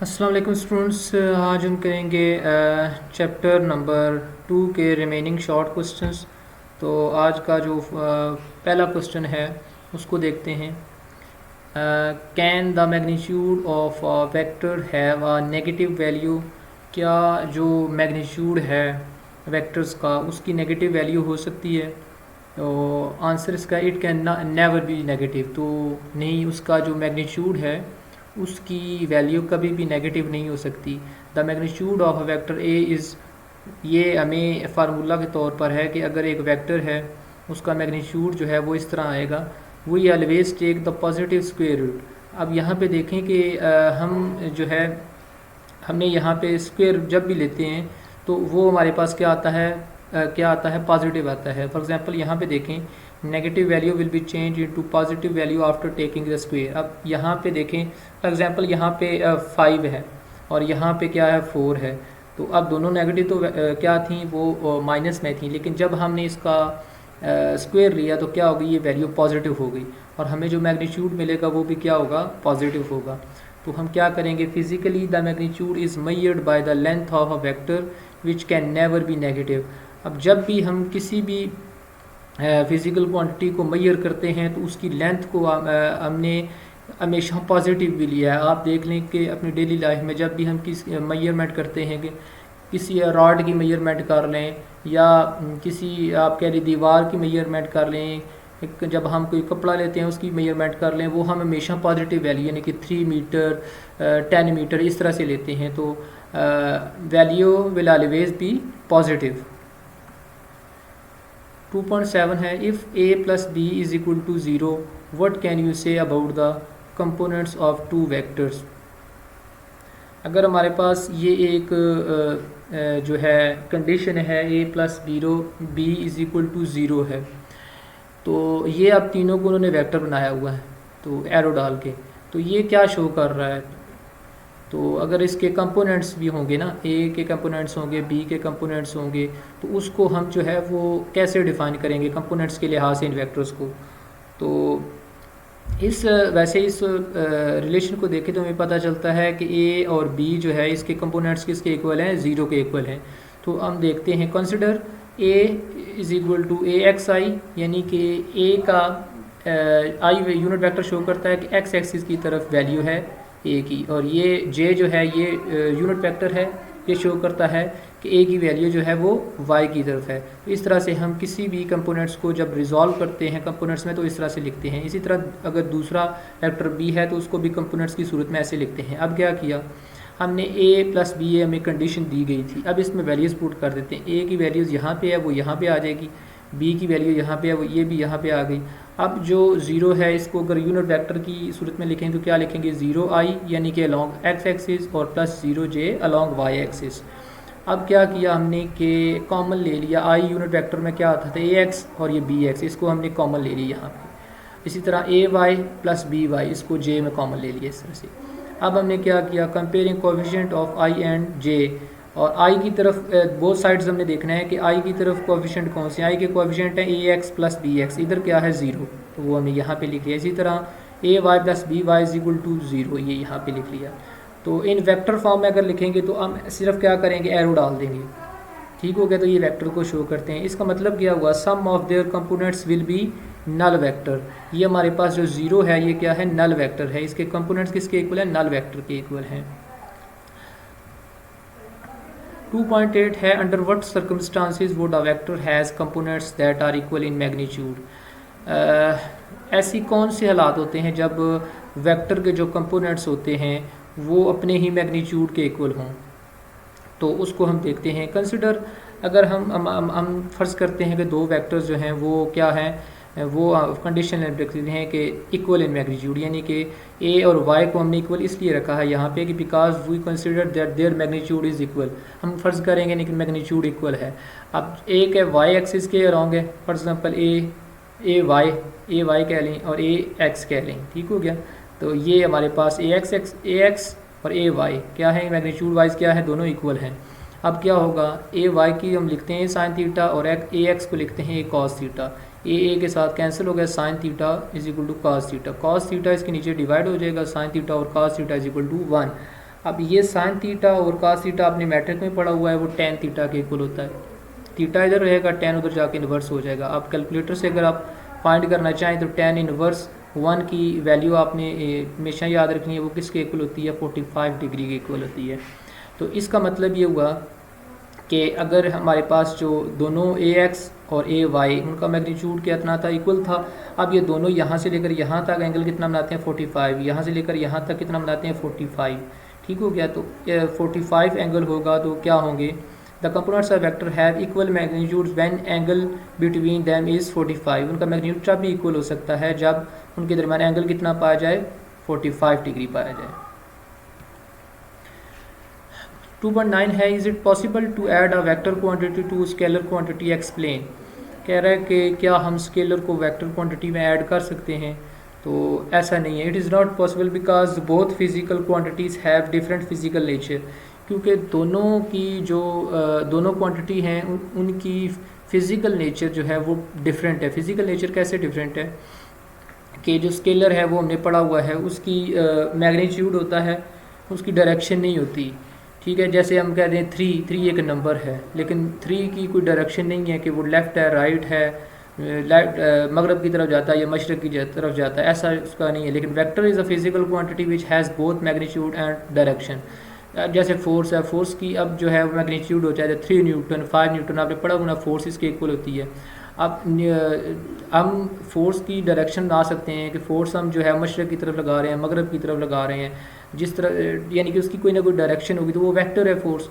अस्सलाम वालेकुम स्टूडेंट्स। आज हम करेंगे चैप्टर नंबर 2 के रिमेनिंग शॉर्ट क्वेश्चंस। तो आज का जो पहला क्वेश्चन है उसको देखते हैं। Can the magnitude of vector have a negative value. क्या जो मैग्नीट्यूड है वेक्टर्स का उसकी नेगेटिव वैल्यू हो सकती है? तो आंसर इसका it can never be negative. तो नहीं, उसका जो मैग्नीट्यूड है उसकी वैल्यू कभी भी नेगेटिव नहीं हो सकती। The magnitude of a vector A is, ये हमें फार्मूला के तौर पर है कि अगर एक वेक्टर है उसका मैग्नीट्यूड जो है वो इस तरह आएगा, we always take the positive square root. अब यहाँ पे देखें कि हम जो है हमने यहाँ पे स्क्वायर जब भी लेते हैं तो वो हमारे पास क्या आता है, पॉजिटिव आता है। फॉर एग्जांपल यहाँ पे देखें, negative value will be change into positive value after taking the square. अब यहाँ पे देखें, फॉर एग्जांपल यहाँ पे 5 है और यहाँ पे क्या है 4 है। तो अब दोनों नेगेटिव तो क्या थी, वो माइनस में थी, लेकिन जब हमने इसका स्क्वायर लिया तो क्या होगी, ये वैल्यू पॉजिटिव हो गई और हमें जो मैग्नीट्यूड मिलेगा वो भी क्या होगा, पॉजिटिव होगा। तो हम क्या करेंगे, physically the magnitude is measured by the length of a vector which can never be negative. अब जब भी हम किसी भी फिज़िकल क्वांटिटी को मेजर करते हैं तो उसकी लेंथ को हमने हमेशा पॉजिटिव भी लिया है। आप देख लें कि अपनी डेली लाइफ में जब भी हम किस मेजरमेंट करते हैं कि किसी रॉड की मेजरमेंट कर लें या किसी आप कह रही दीवार की मेजरमेंट कर लें, जब हम कोई कपड़ा लेते हैं उसकी मेजरमेंट कर लें, वो हम हमेशा पॉजिटिव वैल्यू यानी कि 3 मीटर 10 मीटर इस तरह से लेते हैं। तो value will always be positive. 2.7 है, if a plus B is equal to 0 what can you say about the components of two vectors. अगर हमारे पास ये एक जो है कंडीशन है a plus B is equal to 0 है, तो ये अब तीनों को उन्होंने वेक्टर बनाया हुआ है तो एरो डाल के, तो ये क्या शो कर रहा है, तो अगर इसके कंपोनेंट्स भी होंगे ना, ए के कंपोनेंट्स होंगे, बी के कंपोनेंट्स होंगे, तो उसको हम जो है वो कैसे डिफ़ाइन करेंगे कंपोनेंट्स के लिहाज से इन वेक्टर्स को। तो इस रिलेशन को देखें तो हमें पता चलता है कि ए और बी जो है इसके कंपोनेंट्स किसके इक्वल हैं, 0 के इक्वल हैं। तो हम देखते हैं, consider A is equal to A X I, यानी कि ए का आई यूनिट वेक्टर शो करता है कि एक्स एक्सिस की तरफ वैल्यू है ए की, और ये जे जो है ये यूनिट वेक्टर है, ये शो करता है कि ए की वैल्यू जो है वो वाई की तरफ है। तो इस तरह से हम किसी भी कंपोनेंट्स को जब रिजॉल्व करते हैं कंपोनेंट्स में तो इस तरह से लिखते हैं। इसी तरह अगर दूसरा वेक्टर बी है तो उसको भी कंपोनेंट्स की सूरत में ऐसे लिखते हैं। अब क्या किया हमने, ए प्लस बी हमें कंडीशन दी गई थी, अब इसमें वैल्यूज़ पुट कर देते हैं। ए की वैल्यूज़ यहाँ पे है वो यहाँ पे आ जाएगी, बी की वैल्यू यहाँ पे है वो ये भी यहाँ पे आ गई। अब जो 0 है इसको अगर यूनिट वेक्टर की सूरत में लिखें तो क्या लिखेंगे, 0i यानी कि अलॉन्ग एक्स एक्सिस और plus 0j along y axis. अब क्या किया हमने कि कॉमन ले लिया, आई यूनिट वेक्टर में क्या आता था ax और ये bx, इसको हमने कॉमन ले लिया यहाँ पे। इसी तरह ay प्लस by इसको j में कॉमन ले लिया इस तरह से। अब हमने क्या किया, comparing coefficient of i and j, और i की तरफ बोथ साइड्स हमने देखना है कि i की तरफ कोएफिशिएंट कौन से, i के कोएफिशिएंट है ax प्लस bx, इधर क्या है 0 तो वो हमने यहाँ पे लिख लिया। इसी तरह ay plus by is equal to 0, ये यहाँ पे लिख लिया। तो इन वेक्टर फॉर्म में अगर लिखेंगे तो हम सिर्फ क्या करेंगे, एरो डाल देंगे, ठीक हो गया। तो ये वेक्टर को शो करते हैं। इसका मतलब क्या हुआ, sum of their components will be null vector. ये हमारे पास जो 0 है ये क्या है, नल वेक्टर है, इसके कंपोनेंट्स किसके इक्वल है, नल वेक्टर के इक्वल हैं। 2.8 है, under what circumstances would a vector has components that are equal in magnitude. ऐसी कौन से हालात होते हैं जब वेक्टर के जो कंपोनेंट्स होते हैं वो अपने ही मैग्नीट्यूड के इक्वल हों, तो उसको हम देखते हैं। कंसिडर, अगर हम फ़र्ज़ करते हैं कि दो वेक्टर्स जो हैं वो क्या हैं, वो कंडीशन रखते हैं कि इक्वल इन मैग्नीट्यूड, यानी कि ए और वाई को हमने इक्वल इसलिए रखा है यहाँ पे कि because we consider that their magnitude is equal. हम फ़र्ज़ करेंगे लेकिन मैग्नीट्यूड इक्वल है। अब एक है वाई एक्सिस के अराउंड है, फॉर एग्जांपल ए वाई कह लें और ए एक्स कह लें, ठीक हो गया। तो ये हमारे पास ए एक्स और ए वाई क्या है, मैग्नीट्यूड वाइज क्या है, दोनों इक्वल हैं। अब क्या होगा, ए वाई की हम लिखते हैं साइन थीटा और ए एक्स को लिखते हैं ए कॉस थीटा। ए के साथ कैंसिल हो गया, sine theta is equal to cos theta. Cos theta इसके नीचे डिवाइड हो जाएगा, साइन थीटा और cos theta is equal to 1। अब ये साइन थीटा और कास थीटा आपने मैट्रिक में पढ़ा हुआ है, वो टेन थीटा के इक्वल होता है। थीटा इधर रहेगा, टेन उधर जाके इन्वर्स हो जाएगा। आप कैलकुलेटर से अगर आप फाइंड करना चाहें तो टेन इन्वर्स 1 की वैल्यू आपने हमेशा याद रखनी है, वो किसके इक्वल होती है, 45 डिग्री के इक्वल होती है। तो इसका मतलब ये हुआ कि अगर हमारे पास जो दोनों AX और AY उनका मैग्नीट्यूड कितना था, इक्वल था। अब ये दोनों यहाँ से लेकर यहाँ तक एंगल कितना बनाते हैं, 45। यहाँ से लेकर यहाँ तक कितना बनाते हैं, 45। ठीक हो गया। तो 45 एंगल होगा तो क्या होंगे, the components of vector have equal magnitude when angle between them is 45। उनका मैग्नीट्यूड तब भी इक्वल हो सकता है जब उनके दरमियान एंगल कितना पाया जाए, 45 डिग्री पाया जाए। 2.9 है, is it possible to add a vector quantity to scalar quantity, explain. कह रहा है कि क्या हम स्केलर को वेक्टर क्वांटिटी में ऐड कर सकते हैं, तो ऐसा नहीं है। It is not possible because both physical quantities have different physical nature, क्योंकि दोनों की जो दोनों क्वांटिटी हैं उनकी फ़िज़िकल नेचर जो है वो डिफरेंट है। फ़िज़िकल नेचर कैसे डिफरेंट है कि जो स्केलर है वो हमने पढ़ा हुआ है, उसकी मैग्नीट्यूड होता है, उसकी डायरेक्शन नहीं होती। ठीक है, जैसे हम कह रहे हैं 3 एक नंबर है, लेकिन 3 की कोई डायरेक्शन नहीं है कि वो लेफ़्ट है, राइट है, मगरब की तरफ जाता है या मशरक़ की तरफ जाता है, ऐसा उसका नहीं है। लेकिन vector is a physical quantity which has both magnitude and direction. जैसे फोर्स है, फोर्स की अब जो है वो मैग्नीट्यूड हो जाए 3 न्यूटन 5 न्यूटन, आपने पढ़ा होना, फोर्स इसके इक्वल होती है। अब हम फोर्स की डायरेक्शन ला सकते हैं कि फोर्स हम जो है मशरक़ की तरफ लगा रहे हैं, मगरब की तरफ लगा रहे हैं, जिस तरह यानी कि उसकी कोई ना कोई डायरेक्शन होगी तो वो वेक्टर है फोर्स।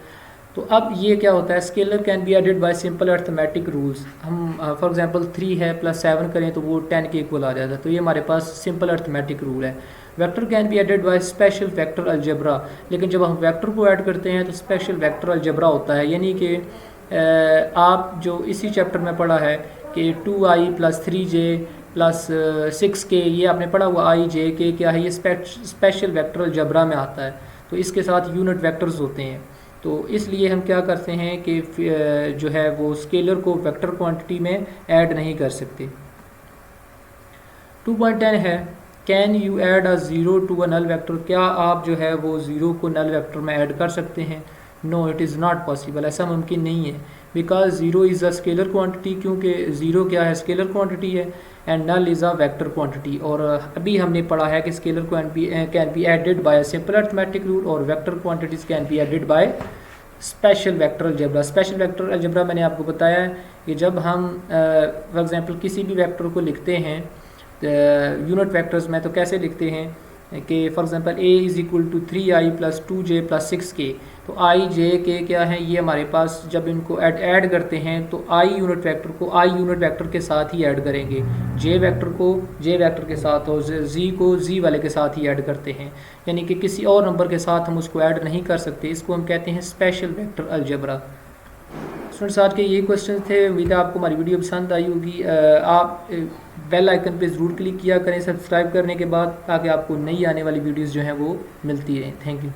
तो अब ये क्या होता है, scalar can be added by simple arithmetic rules. हम फॉर एग्जांपल 3 है प्लस 7 करें तो वो 10 के इक्वल आ जाता है, तो ये हमारे पास सिंपल अर्थमेटिक रूल है। Vector can be added by special vector algebra, लेकिन जब हम वेक्टर को ऐड करते हैं तो स्पेशल वेक्टर अलजेब्रा होता है। यानी कि आप जो इसी चैप्टर में पढ़ा है कि 2i + 3j + 6k, ये आपने पढ़ा हुआ i j k क्या है, ये स्पेशल वेक्टर अलजेब्रा में आता है। तो इसके साथ यूनिट वेक्टर्स होते हैं, तो इसलिए हम क्या करते हैं कि जो है वो स्केलर को वेक्टर क्वांटिटी में ऐड नहीं कर सकते। 2.10 है, can you add a zero to a null vector, क्या आप जो है वो ज़ीरो को नल वेक्टर में ऐड कर सकते हैं। No it is not possible, ऐसा मुमकिन नहीं है। Because zero is a scalar quantity, क्योंकि ज़ीरो क्या है, स्केलर क्वांटिटी है, and null is a vector quantity. और अभी हमने पढ़ा है कि scalar can be added by simple arithmetic rule और vector quantities can be added by special vector algebra. Special vector algebra मैंने आपको बताया है कि जब हम फॉर एग्जांपल किसी भी वेक्टर को लिखते हैं यूनिट वेक्टर्स में, तो कैसे लिखते हैं कि for example a = 3i + 2j + 6k। तो i j k क्या है, ये हमारे पास जब इनको ऐड करते हैं तो i यूनिट वेक्टर को i यूनिट वेक्टर के साथ ही ऐड करेंगे, j वेक्टर को j वेक्टर के साथ और z को z वाले के साथ ही ऐड करते हैं। यानी कि किसी और नंबर के साथ हम उसको ऐड नहीं कर सकते, इसको हम कहते हैं स्पेशल वेक्टर अलजेब्रा। स्टूडेंट्स आज के ये क्वेश्चन थे, उम्मीद है आपको हमारी वीडियो पसंद आई होगी। आप बेल आइकन पे ज़रूर क्लिक किया करें सब्सक्राइब करने के बाद, ताकि आपको नई आने वाली वीडियोस जो हैं वो मिलती रहें। Thank you.